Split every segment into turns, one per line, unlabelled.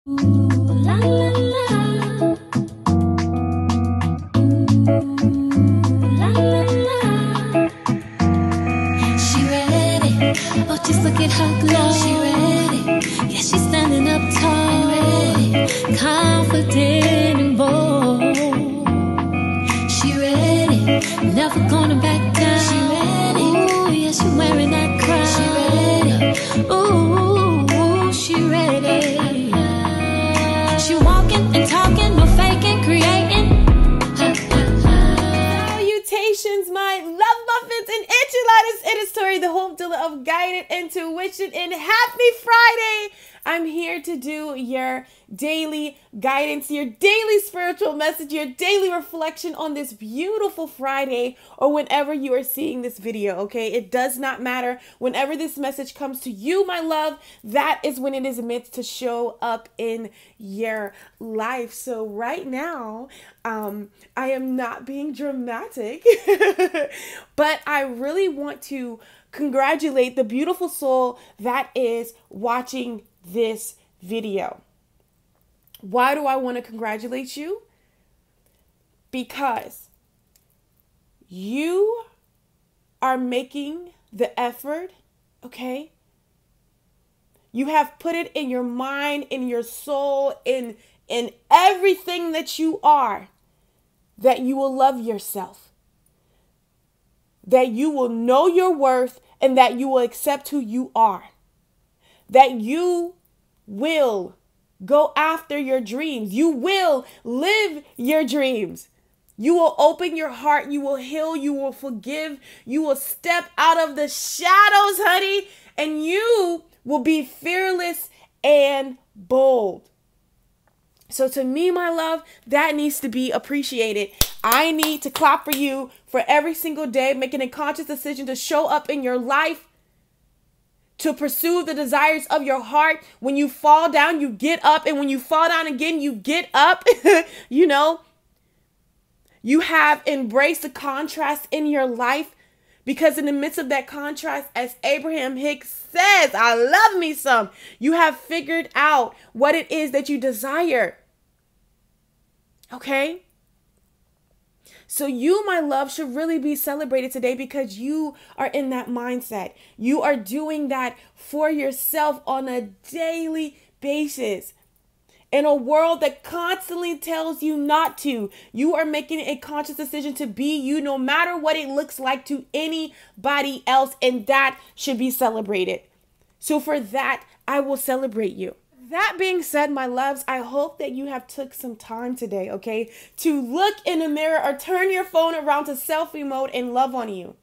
La, la, la. La, la, la. She ready. Oh, just look at her glow. She ready. Yeah, she's standing up tall and ready. Confident and bold. She ready. Never gonna back down. She ready. Ooh, yeah, she wearing that crown. She ready. Ooh, she ready. She walking and talking, no faking, creating.
Salutations, my love muffins and enchiladas. It is Tori, the hope dealer of guided intuition, and happy Friday. I'm here to do your daily guidance, your daily spiritual message, your daily reflection on this beautiful Friday, or whenever you are seeing this video, okay? It does not matter. Whenever this message comes to you, my love, that is when it is meant to show up in your life. So right now, I am not being dramatic, but I really want to congratulate the beautiful soul that is watching this video. Why do I want to congratulate you? Because you are making the effort, okay? You have put it in your mind, in your soul, in everything that you are, that you will love yourself, that you will know your worth, and that you will accept who you are, that you will go after your dreams. You will live your dreams. You will open your heart. You will heal. You will forgive. You will step out of the shadows, honey, and you will be fearless and bold. So to me, my love, that needs to be appreciated. I need to clap for you for every single day, making a conscious decision to show up in your life, to pursue the desires of your heart. When you fall down, you get up. And when you fall down again, you get up. You know, you have embraced the contrast in your life, because in the midst of that contrast, as Abraham Hicks says, I love me some, you have figured out what it is that you desire. Okay? So you, my love, should really be celebrated today, because you are in that mindset. You are doing that for yourself on a daily basis. In a world that constantly tells you not to, you are making a conscious decision to be you, no matter what it looks like to anybody else. And that should be celebrated. So for that, I will celebrate you. That being said, my loves, I hope that you have took some time today, okay, to look in the mirror or turn your phone around to selfie mode and love on you.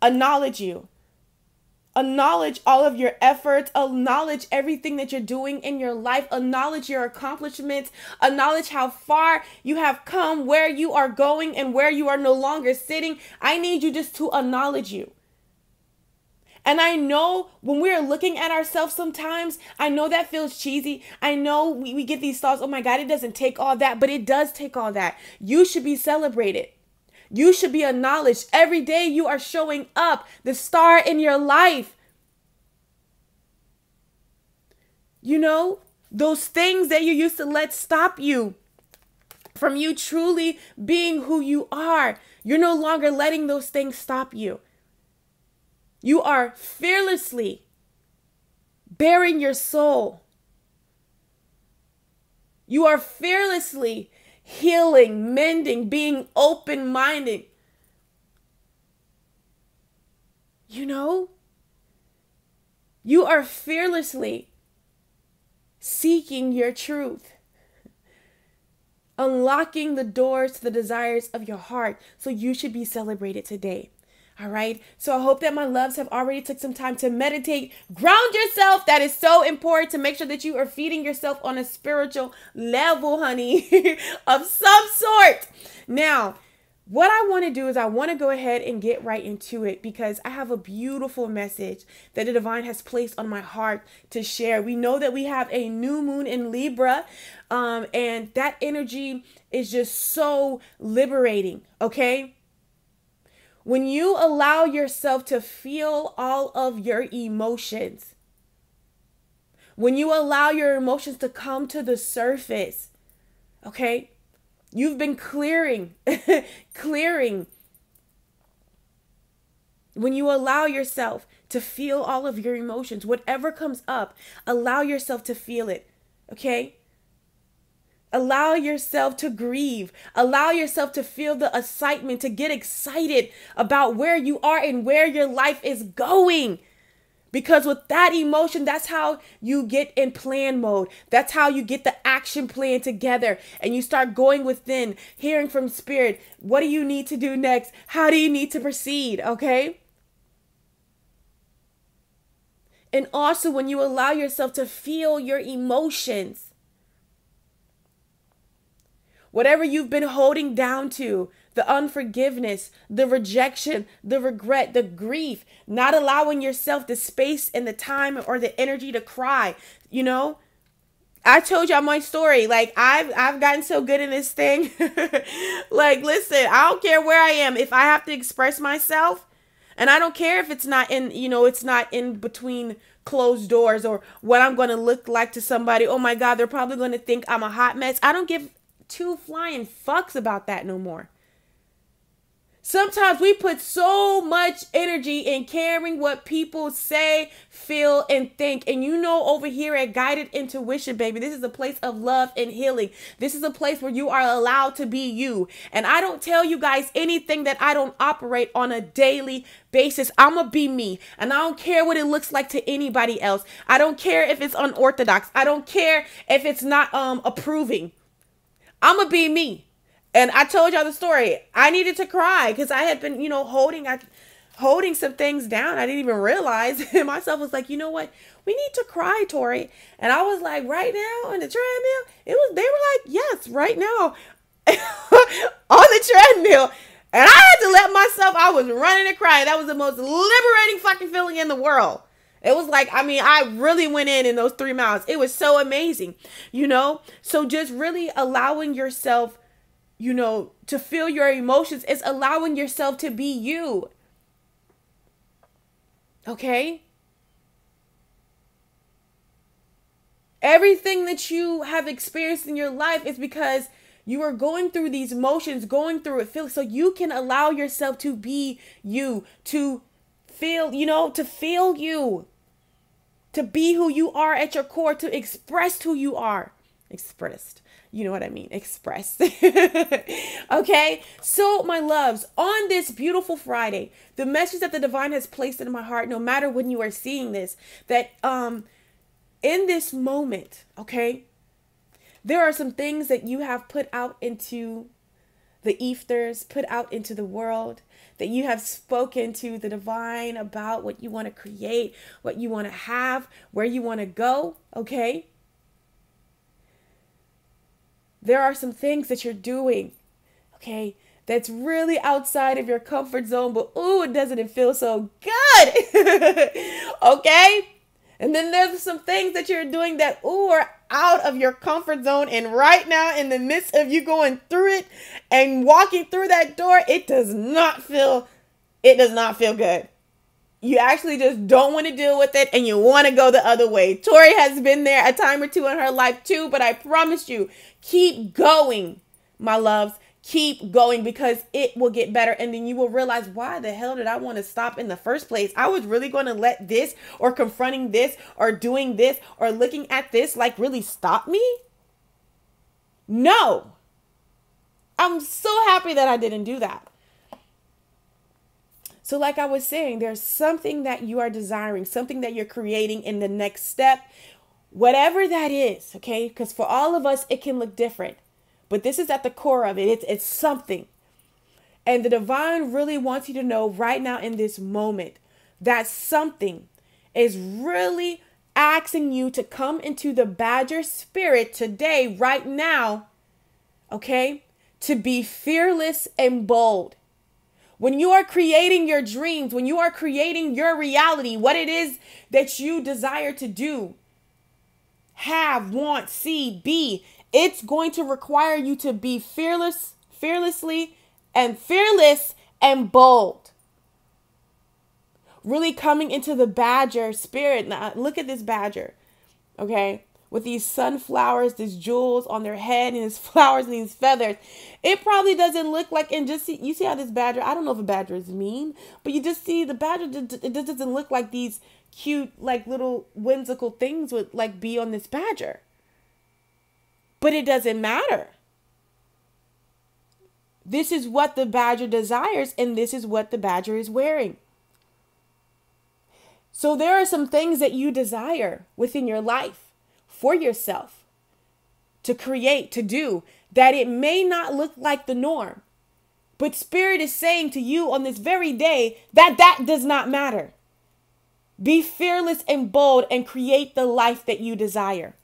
Acknowledge you. Acknowledge all of your efforts. Acknowledge everything that you're doing in your life. Acknowledge your accomplishments. Acknowledge how far you have come, where you are going, and where you are no longer sitting. I need you just to acknowledge you. And I know when we're looking at ourselves sometimes, I know that feels cheesy. I know we get these thoughts, oh my God, it doesn't take all that, but it does take all that. You should be celebrated. You should be acknowledged. Every day you are showing up, the star in your life. You know, those things that you used to let stop you from you truly being who you are. You're no longer letting those things stop you. You are fearlessly bearing your soul. You are fearlessly healing, mending, being open-minded. You know, you are fearlessly seeking your truth, unlocking the doors to the desires of your heart. So you should be celebrated today. All right. So I hope that my loves have already took some time to meditate, ground yourself. That is so important, to make sure that you are feeding yourself on a spiritual level, honey, of some sort. Now, what I want to do is I want to go ahead and get right into it, because I have a beautiful message that the divine has placed on my heart to share. We know that we have a new moon in Libra, and that energy is just so liberating. Okay. When you allow yourself to feel all of your emotions, When you allow your emotions to come to the surface, okay? You've been clearing, clearing. When you allow yourself to feel all of your emotions, whatever comes up, allow yourself to feel it, okay? Allow yourself to grieve. Allow yourself to feel the excitement, to get excited about where you are and where your life is going. Because with that emotion, that's how you get in plan mode. That's how you get the action plan together. And you start going within, hearing from spirit. What do you need to do next? How do you need to proceed? Okay? And also when you allow yourself to feel your emotions, whatever you've been holding down to, the unforgiveness, the rejection, the regret, the grief, not allowing yourself the space and the time or the energy to cry, you know? I told y'all my story. Like, I've gotten so good in this thing. Like, listen, I don't care where I am. If I have to express myself, and I don't care if it's not in, it's not in between closed doors or what I'm going to look like to somebody. Oh my God, they're probably going to think I'm a hot mess. I don't give two flying fucks about that no more. Sometimes we put so much energy in caring what people say, feel, and think. And over here at Guided Intuition, baby, this is a place of love and healing. This is a place where you are allowed to be you. And I don't tell you guys anything that I don't operate on a daily basis. I'm going to be me. And I don't care what it looks like to anybody else. I don't care if it's unorthodox. I don't care if it's not approving. I'm going to be me. And I told y'all the story. I needed to cry because I had been, holding some things down. I didn't even realize. And myself was like, you know what? We need to cry, Tori. And I was like, right now on the treadmill? They were like, yes, right now on the treadmill. And I had to let myself, I was running and crying. That was the most liberating fucking feeling in the world. It was like, I really went in those 3 miles. It was so amazing, So just really allowing yourself, to feel your emotions is allowing yourself to be you. Okay? Everything that you have experienced in your life is because you are going through these emotions, going through it, so you can allow yourself to be you, to feel, to feel you, to be who you are at your core, to express who you are. Expressed. You know what I mean? Express. Okay. So my loves, on this beautiful Friday, the message that the divine has placed in my heart, no matter when you are seeing this, that in this moment, okay, there are some things that you have put out into the ethers, put out into the world, that you have spoken to the divine about what you want to create, what you want to have, where you want to go. Okay. There are some things that you're doing, okay, that's really outside of your comfort zone, but doesn't it feel so good? Okay? And then there's some things that you're doing that, are out of your comfort zone. And right now, in the midst of you going through it and walking through that door, it does not feel good. You actually just don't want to deal with it and you want to go the other way. Tori has been there a time or two in her life too, but I promise you, keep going, my loves. Keep going, because it will get better. And then you will realize, why the hell did I want to stop in the first place? I was really going to let this or confronting this or doing this or looking at this really stop me? No. I'm so happy that I didn't do that. So like I was saying, there's something that you are desiring, something that you're creating in the next step, whatever that is, okay? Because for all of us, it can look different. But this is at the core of it. It's something. And the divine really wants you to know right now in this moment that something is really asking you to come into the Badger spirit today, right now, okay? To be fearless and bold. When you are creating your dreams, when you are creating your reality, what it is that you desire to do, have, want, see, be, it's going to require you to be fearless and bold. Really coming into the Badger spirit. Now, look at this Badger. okay, with these sunflowers, these jewels on their head, and these flowers and these feathers. It probably doesn't look like, and just see, you see how this badger, I don't know if a badger is mean, but you just see the badger, it just doesn't look like these cute, like little whimsical things would like be on this badger. But it doesn't matter. This is what the badger desires, and this is what the badger is wearing. So there are some things that you desire within your life for yourself to create, to do, that it may not look like the norm. But Spirit is saying to you on this very day that that does not matter. Be fearless and bold and create the life that you desire.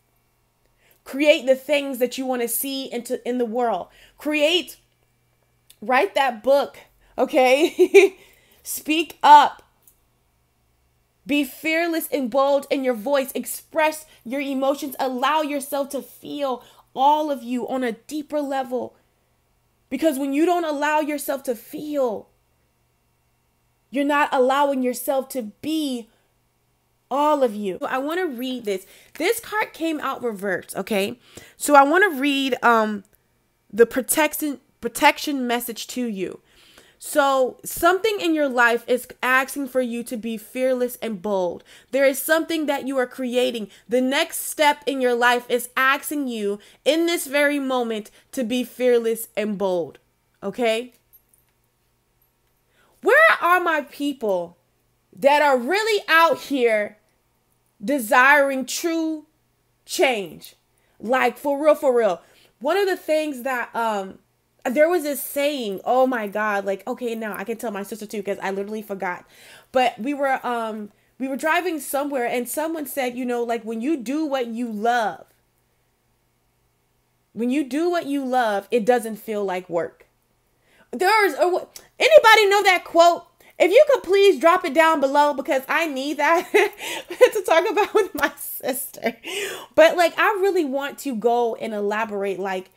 Create the things that you want to see in the world. Write that book, okay? Speak up. Be fearless and bold in your voice. Express your emotions. Allow yourself to feel all of you on a deeper level. Because when you don't allow yourself to feel, you're not allowing yourself to be all of you. I want to read this. This card came out reversed, okay? So I want to read the protection message to you. So something in your life is asking for you to be fearless and bold. There is something that you are creating. The next step in your life is asking you in this very moment to be fearless and bold, okay? Where are my people that are really out here desiring true change? Like for real, for real. One of the things that there was this saying, oh my God, like, okay, now I can tell my sister too, because I literally forgot. But we were driving somewhere and someone said, you know, like when you do what you love, it doesn't feel like work. Anybody know that quote? If you could please drop it down below, because I need that to talk about with my sister. But like, I really want to go and elaborate. Like,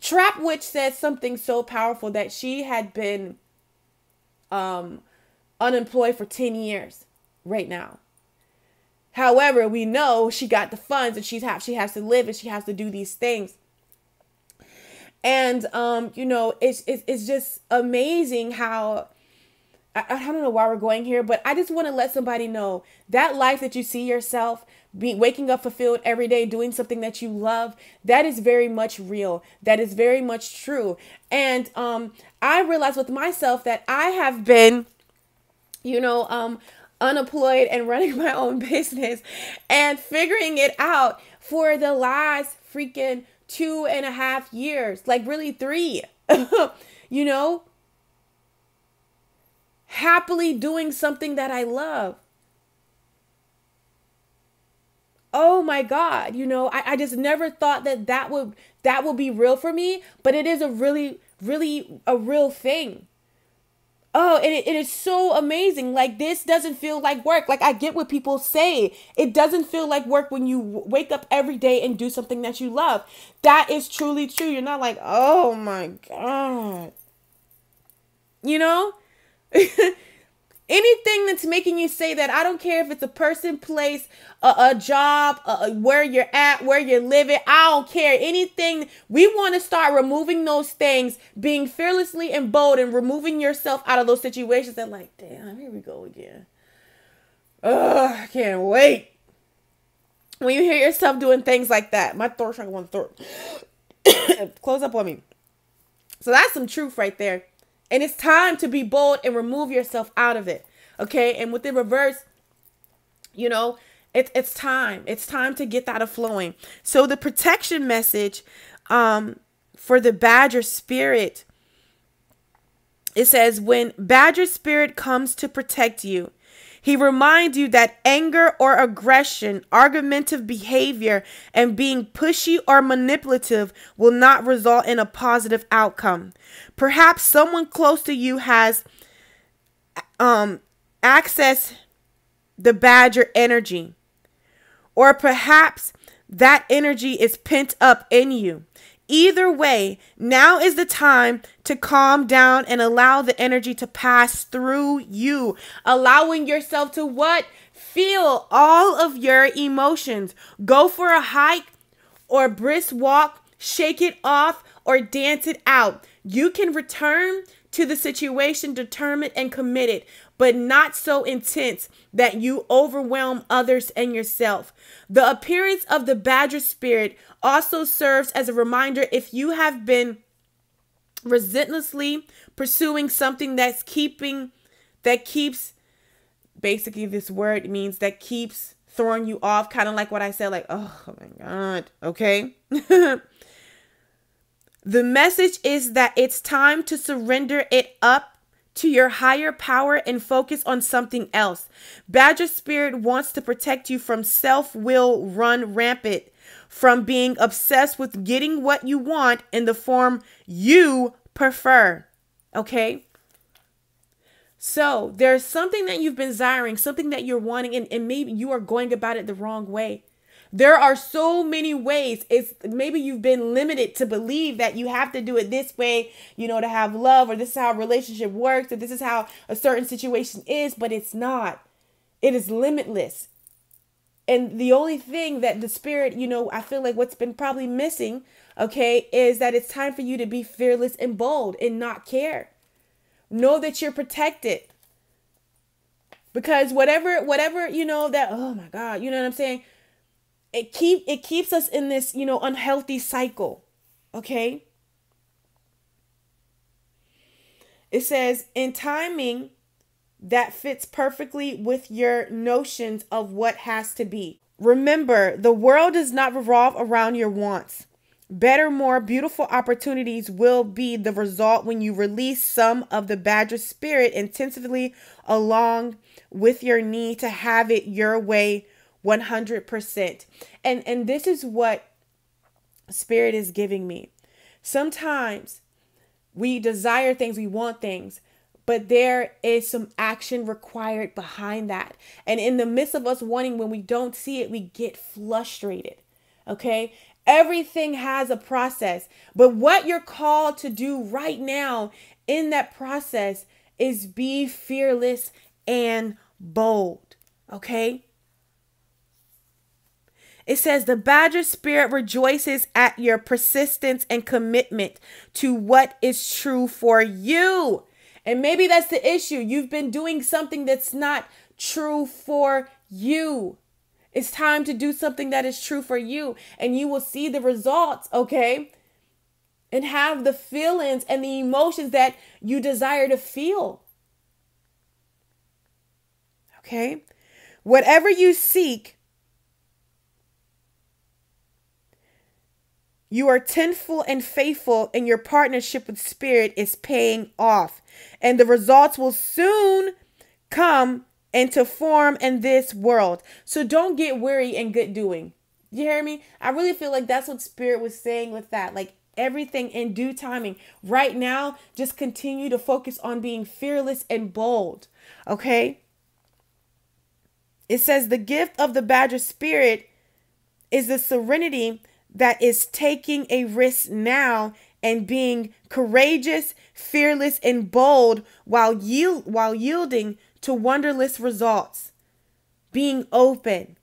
Trap Witch said something so powerful that she had been unemployed for 10 years right now. However, we know she got the funds and she has to live and she has to do these things. And, you know, it's just amazing how, I don't know why we're going here, but I just want to let somebody know that life that you see yourself waking up fulfilled every day, doing something that you love, that is very much real. That is very much true. And I realized with myself that I have been, you know, unemployed and running my own business and figuring it out for the last freaking 2.5 years, like really 3, you know, happily doing something that I love. Oh my God, you know, I just never thought that would be real for me, but it is a really a real thing. Oh, and it is so amazing. Like, this doesn't feel like work. Like, I get what people say. It doesn't feel like work when you wake up every day and do something that you love. That is truly true. You're not like, oh my God. You know? Anything that's making you say that, I don't care if it's a person, place, a job, where you're at, where you're living. I don't care. Anything. We want to start removing those things, being fearlessly and bold and removing yourself out of those situations. And like, damn, here we go again. Ugh, I can't wait. When you hear yourself doing things like that, my throat's trying to want to throat. Close up on me. So that's some truth right there. And it's time to be bold and remove yourself out of it. Okay. And with the reverse, you know, it's time. It's time to get that flowing. So the protection message for the Badger spirit, it says, when Badger spirit comes to protect you, he reminds you that anger or aggression, argumentative behavior, and being pushy or manipulative will not result in a positive outcome. Perhaps someone close to you has accessed the Badger energy, or perhaps that energy is pent up in you. Either way, now is the time to calm down and allow the energy to pass through you, allowing yourself to what? Feel all of your emotions. Go for a hike or brisk walk, shake it off or dance it out. You can return to the situation determined and committed, but not so intense that you overwhelm others and yourself. The appearance of the badger spirit also serves as a reminder if you have been relentlessly pursuing something that keeps, basically this word means that keeps throwing you off, kind of like what I said, like, oh my God, okay? The message is that it's time to surrender it up to your higher power and focus on something else. Badger spirit wants to protect you from self-will run rampant, from being obsessed with getting what you want in the form you prefer. Okay? So there's something that you've been desiring, something that you're wanting, and maybe you are going about it the wrong way. There are so many ways. It's maybe you've been limited to believe that you have to do it this way, to have love, or this is how a relationship works, or this is how a certain situation is, but it's not. It is limitless. And the only thing that the spirit, I feel like what's been probably missing, okay, is that it's time for you to be fearless and bold and not care. Know that you're protected. Because whatever, that, oh my God, you know what I'm saying? It keeps us in this, unhealthy cycle. Okay. It says in timing that fits perfectly with your notions of what has to be. Remember, the world does not revolve around your wants. Better, more beautiful opportunities will be the result when you release some of the badger spirit intensively along with your need to have it your way 100%. And this is what spirit is giving me. Sometimes we desire things, we want things, but there is some action required behind that. And in the midst of us wanting, when we don't see it, we get frustrated. Okay? Everything has a process, but what you're called to do right now in that process is be fearless and bold. Okay? It says the badger spirit rejoices at your persistence and commitment to what is true for you. And maybe that's the issue. You've been doing something that's not true for you. It's time to do something that is true for you, and you will see the results, okay? And have the feelings and the emotions that you desire to feel. Okay? Whatever you seek, you are tenfold and faithful in your partnership with spirit is paying off, and the results will soon come into form in this world. So don't get weary in good doing. You hear me? I really feel like that's what spirit was saying with that. Like everything in due timing. Right now, just continue to focus on being fearless and bold. Okay? It says the gift of the badger spirit is the serenity that is taking a risk now and being courageous, fearless, and bold while yielding to wonderless results. Being open.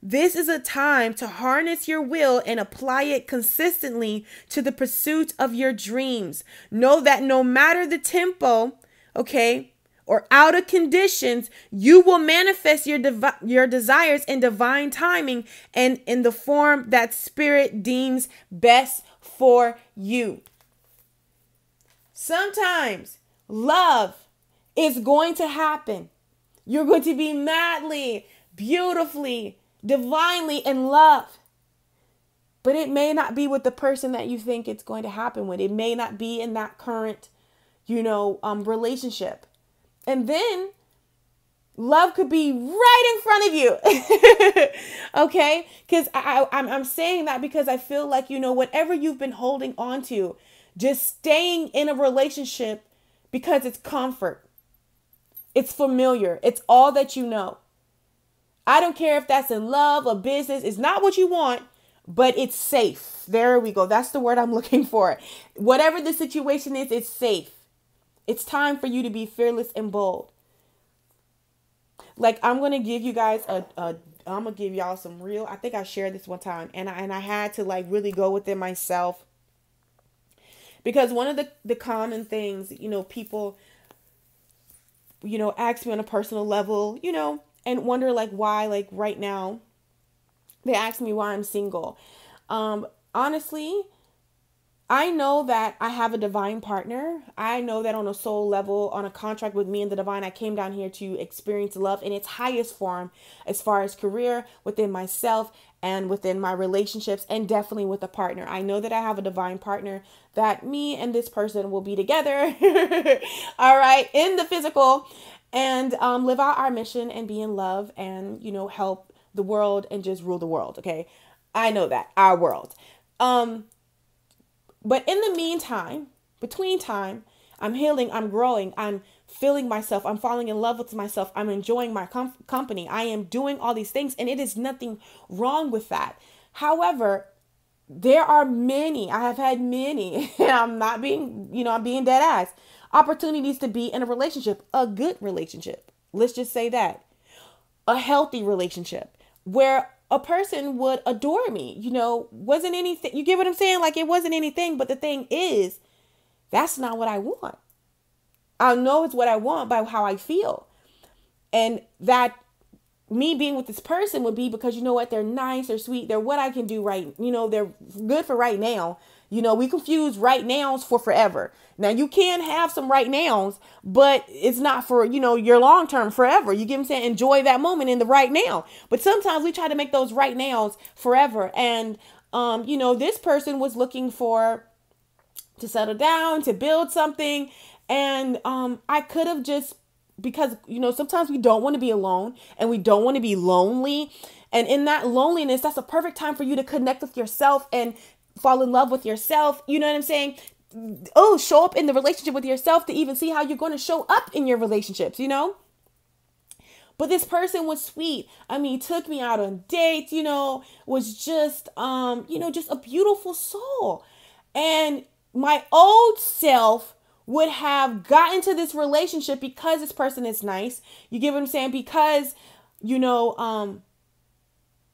This is a time to harness your will and apply it consistently to the pursuit of your dreams. Know that no matter the tempo, okay, or out of conditions, you will manifest your desires in divine timing and in the form that spirit deems best for you. Sometimes love is going to happen. You're going to be madly, beautifully, divinely in love. But it may not be with the person that you think it's going to happen with. It may not be in that current, relationship. And then love could be right in front of you. Okay? Because I'm saying that because I feel like, whatever you've been holding on to, just staying in a relationship because it's comfort. It's familiar. It's all that you know. I don't care if that's in love or business. It's not what you want, but it's safe. There we go. That's the word I'm looking for. Whatever the situation is, it's safe. It's time for you to be fearless and bold. Like, I'm going to give you guys I'm going to give y'all some real, I think I shared this one time, and I had to like really go within myself, because one of the common things, people, ask me on a personal level, and wonder like why, like right now, they ask me why I'm single. Honestly, I know that I have a divine partner. I know that on a soul level, on a contract with me and the divine, I came down here to experience love in its highest form, as far as career, within myself, and within my relationships, and definitely with a partner. I know that I have a divine partner, that me and this person will be together, all right, in the physical, and live out our mission and be in love, and, help the world and just rule the world, okay? I know that, our world. But in the meantime, between time, I'm healing, I'm growing, I'm feeling myself, I'm falling in love with myself, I'm enjoying my company, I am doing all these things, and it is nothing wrong with that. However, there are many, I have had many, and I'm not being, I'm being dead ass, opportunities to be in a relationship, a good relationship. Let's just say that. A healthy relationship where a person would adore me, wasn't anything, you get what I'm saying? Like, it wasn't anything, but the thing is, that's not what I want. I know it's what I want by how I feel. And that me being with this person would be because, they're nice, they're sweet, they're what I can do right. They're good for right now. We confuse right nows for forever. Now, you can have some right nows, but it's not for, your long term forever. You get what I'm saying? Enjoy that moment in the right now. But sometimes we try to make those right nows forever. And, this person was looking to settle down, to build something. And I could have just, because, sometimes we don't want to be alone and we don't want to be lonely. And in that loneliness, that's a perfect time for you to connect with yourself and fall in love with yourself. You know what I'm saying? Oh, show up in the relationship with yourself to even see how you're going to show up in your relationships, But this person was sweet. I mean, took me out on dates, was just, just a beautiful soul. And my old self would have gotten to this relationship because this person is nice. You get what I'm saying? Because,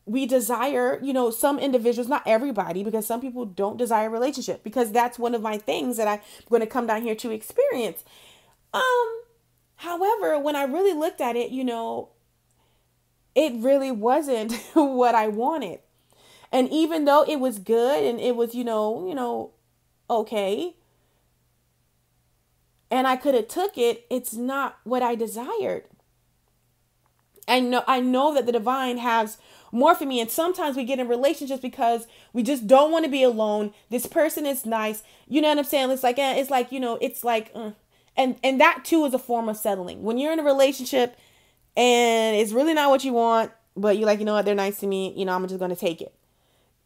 we desire, some individuals, not everybody, because some people don't desire a relationship, because that's one of my things that I'm going to come down here to experience. However, when I really looked at it, it really wasn't what I wanted. And even though it was good and it was, okay, and I could have took it, it's not what I desired. I know that the divine has more for me. And sometimes we get in relationships because we just don't want to be alone. This person is nice. You know what I'm saying? It's like, and that too is a form of settling. When you're in a relationship and it's really not what you want, but you're like, what, they're nice to me. I'm just going to take it.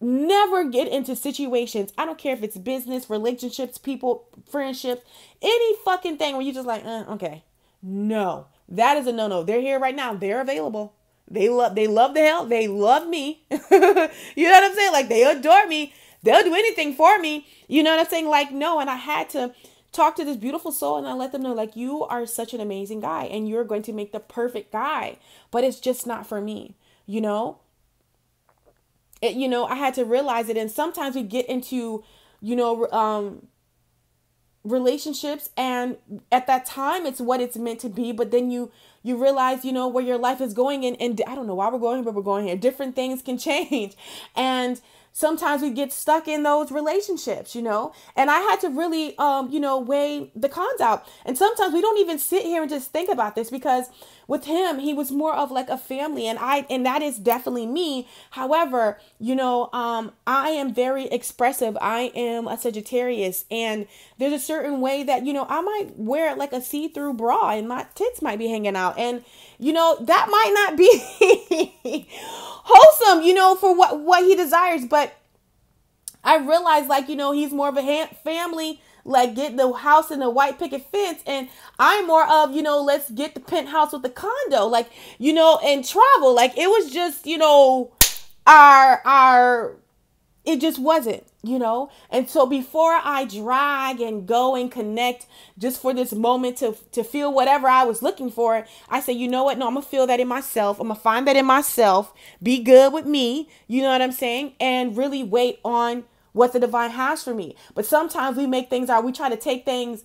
Never get into situations. I don't care if it's business, relationships, people, friendships, any fucking thing where you're just like, okay, no. That is a no-no. They're here right now. They're available. They love the hell. They love me. You know what I'm saying? Like, they adore me. They'll do anything for me. You know what I'm saying? Like, no. And I had to talk to this beautiful soul and I let them know, like, you are such an amazing guy and you're going to make the perfect guy, but it's just not for me. I had to realize it. And sometimes we get into, relationships, and at that time it's what it's meant to be, but then you realize where your life is going, and I don't know why we're going here, but we're going here. Different things can change, and sometimes we get stuck in those relationships, and I had to really weigh the cons out. And sometimes we don't even sit here and just think about this, because with him, he was more of like a family, and that is definitely me. However, I am very expressive. I am a Sagittarius, and there's a certain way that, I might wear like a see-through bra and my tits might be hanging out, and that might not be wholesome, for what he desires. But I realized, like, he's more of a family, like, get the house and the white picket fence. And I'm more of, let's get the penthouse with the condo, like, and travel. Like, it was just, our It just wasn't, And so before I drag and go and connect just for this moment to feel whatever I was looking for, I say, you know what? No, I'm going to feel that in myself. I'm going to find that in myself. Be good with me. You know what I'm saying? And really wait on what the divine has for me. But sometimes we make things we try to take things,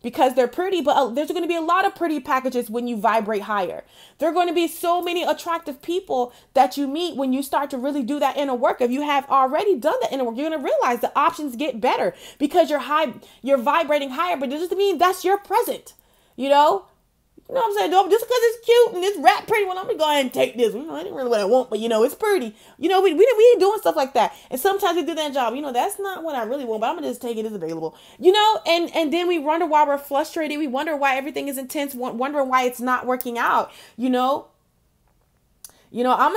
because they're pretty, but there's going to be a lot of pretty packages when you vibrate higher. There are going to be so many attractive people that you meet when you start to really do that inner work. If you have already done the inner work, you're going to realize the options get better because you're vibrating higher, but it doesn't mean that's your present, You know what I'm saying? Just because it's cute and this rat pretty, well, I'm going to go ahead and take this. It ain't really what I want, but it's pretty. We ain't doing stuff like that. And sometimes we do that job. That's not what I really want, but I'm going to just take it as available. And then we wonder why we're frustrated. We wonder why everything is intense, wondering why it's not working out. I'm a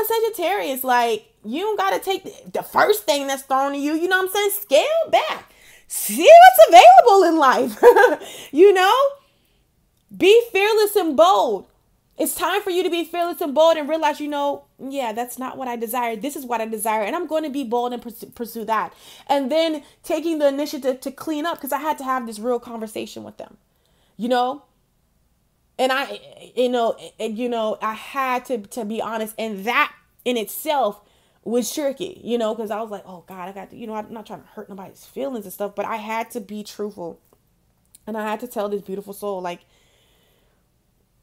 Sagittarius. Like, you don't got to take the first thing that's thrown to you. You know what I'm saying? Scale back. See what's available in life. Be fearless and bold. It's time for you to be fearless and bold and realize, yeah, that's not what I desire. This is what I desire. And I'm going to be bold and pursue that. And then taking the initiative to clean up, because I had to have this real conversation with them, And I had to be honest. And that in itself was tricky, because I was like, oh God, I got to, I'm not trying to hurt nobody's feelings and stuff, but I had to be truthful. And I had to tell this beautiful soul, like,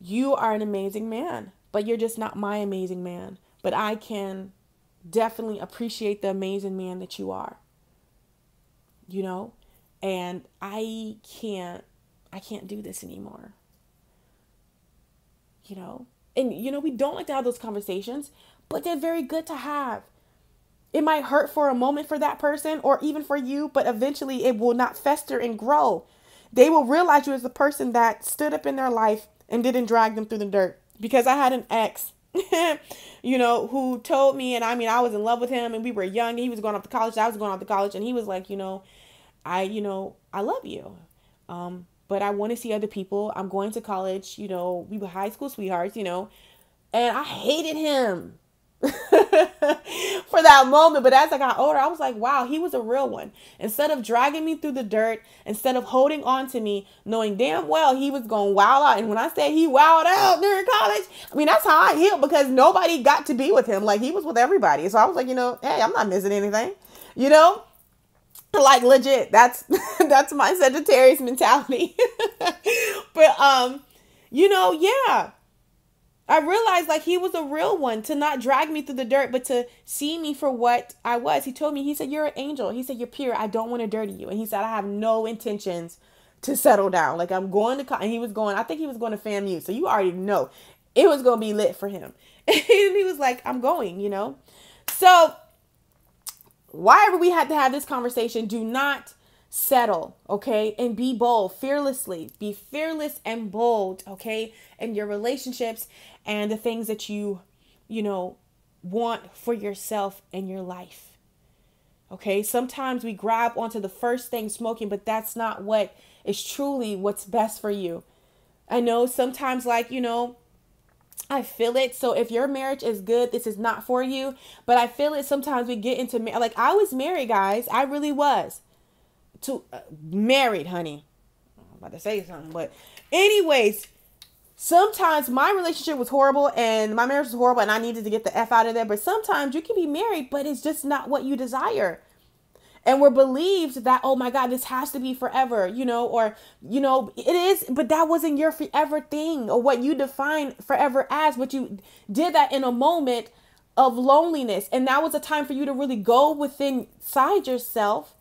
you are an amazing man, but you're just not my amazing man. But I can definitely appreciate the amazing man that you are, and I can't do this anymore, and, we don't like to have those conversations, but they're very good to have. It might hurt for a moment for that person or even for you, but eventually it will not fester and grow. They will realize you as the person that stood up in their life and didn't drag them through the dirt. Because I had an ex, who told me, and I was in love with him and we were young. He was going off to college. I was going off to college. And he was like, I love you. But I want to see other people. I'm going to college. We were high school sweethearts, and I hated him for that moment. But as I got older, I was like, wow, he was a real one. Instead of dragging me through the dirt, instead of holding on to me, knowing damn well he was going to wild out. And when I say he wilded out during college, that's how I healed, because nobody got to be with him. Like, he was with everybody. So I was like, hey, I'm not missing anything, like, legit. That's my Sagittarius mentality. But, yeah. I realized, like, he was a real one, to not drag me through the dirt, but to see me for what I was. He told me, he said, you're an angel. He said, you're pure. I don't want to dirty you. And he said, I have no intentions to settle down. Like, I'm going to, and he was going, I think he was going to FAMU. So you already know it was going to be lit for him. And he was like, I'm going, So why we had to have this conversation, do not settle, okay? And be bold, fearlessly. Be fearless and bold, okay? In your relationships and the things that you want for yourself and your life. Okay? Sometimes we grab onto the first thing smoking, but that's not what is truly what's best for you. I know sometimes, like, I feel it. So if your marriage is good, this is not for you. But I feel it sometimes we get into, like, I was married, guys. I really was. Married, honey. I'm about to say something, but anyways, sometimes my relationship was horrible and my marriage was horrible and I needed to get the F out of there. But sometimes you can be married, but it's just not what you desire. And we're believed that, oh my God, this has to be forever, or, it is, but that wasn't your forever thing, or what you define forever as, but you did that in a moment of loneliness. And that was a time for you to really go within inside yourself,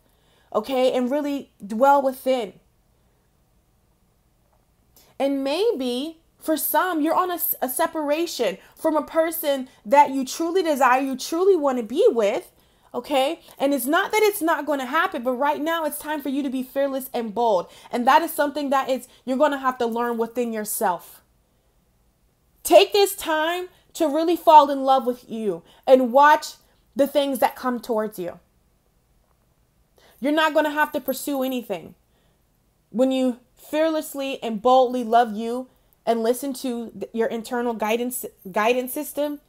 okay, and really dwell within. And maybe for some, you're on a separation from a person that you truly desire, you truly want to be with, okay? And it's not that it's not going to happen, but right now it's time for you to be fearless and bold. And that is something that you're going to have to learn within yourself. Take this time to really fall in love with you and watch the things that come towards you. You're not going to have to pursue anything. When you fearlessly and boldly love you and listen to your internal guidance system,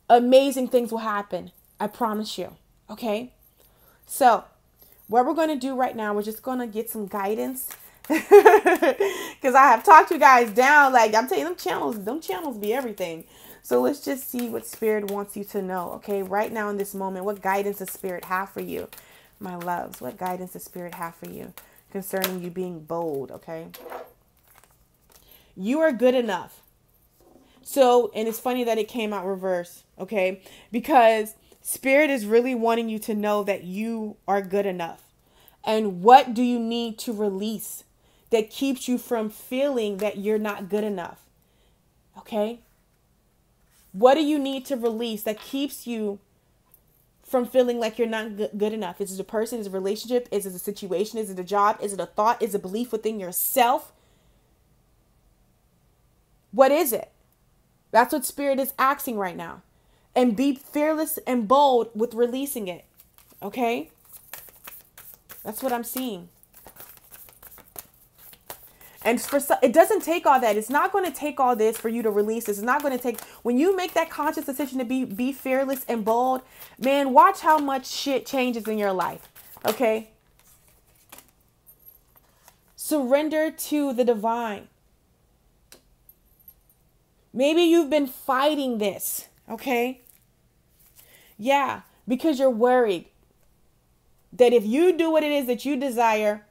amazing things will happen. I promise you. Okay. So what we're going to do right now, we're just going to get some guidance. Because I have talked you guys down. Like, I'm telling you, them channels be everything. So let's just see what Spirit wants you to know. Okay. Right now in this moment, what guidance does Spirit have for you, my loves? What guidance does Spirit have for you concerning you being bold? Okay. You are good enough. So, and it's funny that it came out reverse. Okay. Because Spirit is really wanting you to know that you are good enough. And what do you need to release that keeps you from feeling that you're not good enough? Okay? What do you need to release that keeps you from feeling like you're not good enough? Is it a person? Is it a relationship? Is it a situation? Is it a job? Is it a thought? Is it a belief within yourself? What is it? That's what Spirit is asking right now. And be fearless and bold with releasing it. Okay? That's what I'm seeing. And for some, it doesn't take all that. It's not going to take all this for you to release this. It's not going to take, when you make that conscious decision to be fearless and bold, man, watch how much shit changes in your life. Okay? Surrender to the divine. Maybe you've been fighting this. Okay? Yeah, because you're worried that if you do what it is that you desire,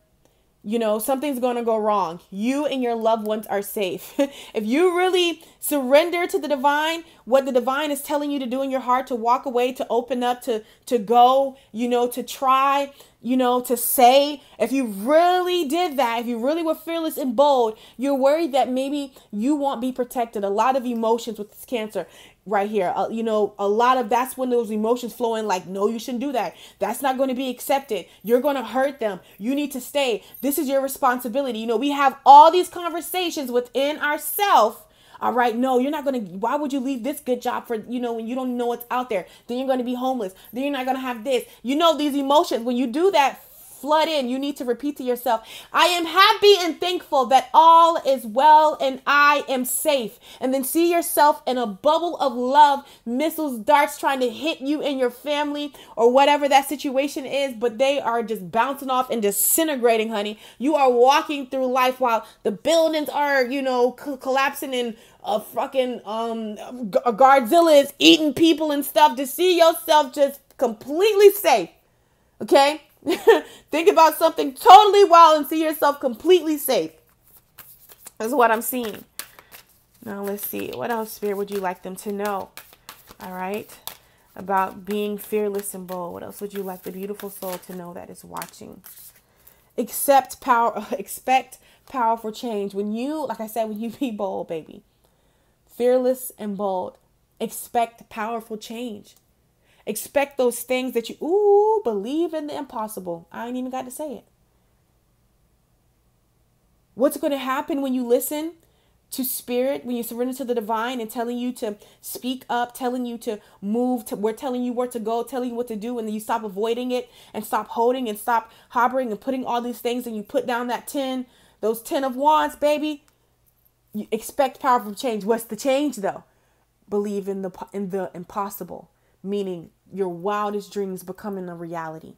you know, something's going to go wrong. You and your loved ones are safe. If you really surrender to the divine, what the divine is telling you to do in your heart, to walk away, to open up, to go, you know, to try, you know, to say, if you really did that, if you really were fearless and bold, you're worried that maybe you won't be protected. A lot of emotions with this cancer right here. You know, a lot of, that's when those emotions flow in like, no, you shouldn't do that. That's not going to be accepted. You're going to hurt them. You need to stay. This is your responsibility. You know, we have all these conversations within ourselves. All right. No, you're not going to, why would you leave this good job for, you know, when you don't know what's out there? Then you're going to be homeless. Then you're not going to have this. You know, these emotions, when you do that, flood in, you need to repeat to yourself, I am happy and thankful that all is well and I am safe. And then see yourself in a bubble of love, missiles, darts trying to hit you and your family or whatever that situation is, but they are just bouncing off and disintegrating, honey. You are walking through life while the buildings are, you know, collapsing and a fucking Godzilla is eating people and stuff, to see yourself just completely safe. Okay? Think about something totally wild and see yourself completely safe. That's what I'm seeing. Now let's see. What else, Spirit, would you like them to know? All right. About being fearless and bold. What else would you like the beautiful soul to know that is watching? Expect powerful change. When you, like I said, when you be bold, baby. Fearless and bold. Expect powerful change. Expect those things that you, believe in the impossible. I ain't even got to say it. What's going to happen when you listen to Spirit, when you surrender to the divine and telling you to speak up, telling you to move, we're telling you where to go, telling you what to do, and then you stop avoiding it and stop holding and stop harboring and putting all these things, and you put down that 10, those 10 of wands, baby. You expect powerful change. What's the change though? Believe in the impossible, meaning your wildest dreams becoming a reality,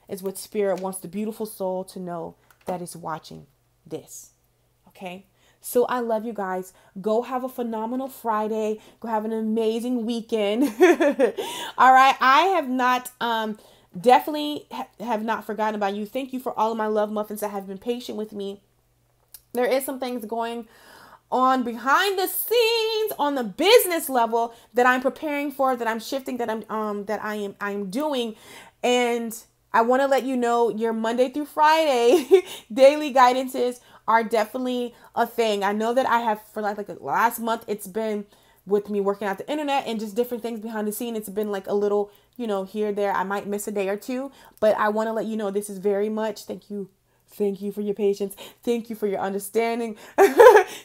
is what Spirit wants the beautiful soul to know that is watching this. Okay. So I love you guys. Go have a phenomenal Friday. Go have an amazing weekend. All right. I have not, definitely have not forgotten about you. Thank you for all of my love muffins that have been patient with me. There is some things going on behind the scenes on the business level that I'm preparing for, that I'm shifting, that I'm doing. And I want to let you know your Monday through Friday daily guidances are definitely a thing. I know that I have for like last month, it's been with me working out the internet and just different things behind the scene. It's been like a little, you know, here, there, I might miss a day or two, but I want to let you know this is very much, thank you. Thank you for your patience. Thank you for your understanding.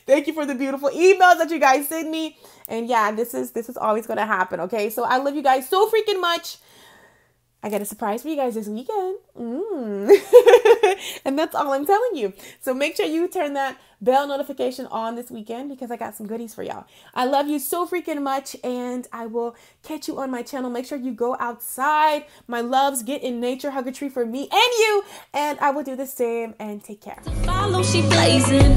Thank you for the beautiful emails that you guys send me. And yeah, this is always going to happen. Okay. So I love you guys so freaking much. I got a surprise for you guys this weekend. And that's all I'm telling you. So make sure you turn that bell notification on this weekend because I got some goodies for y'all. I love you so freaking much, and I will catch you on my channel. Make sure you go outside. My loves, get in nature, hug a tree for me and you, and I will do the same, and take care.
Follow, she blazing.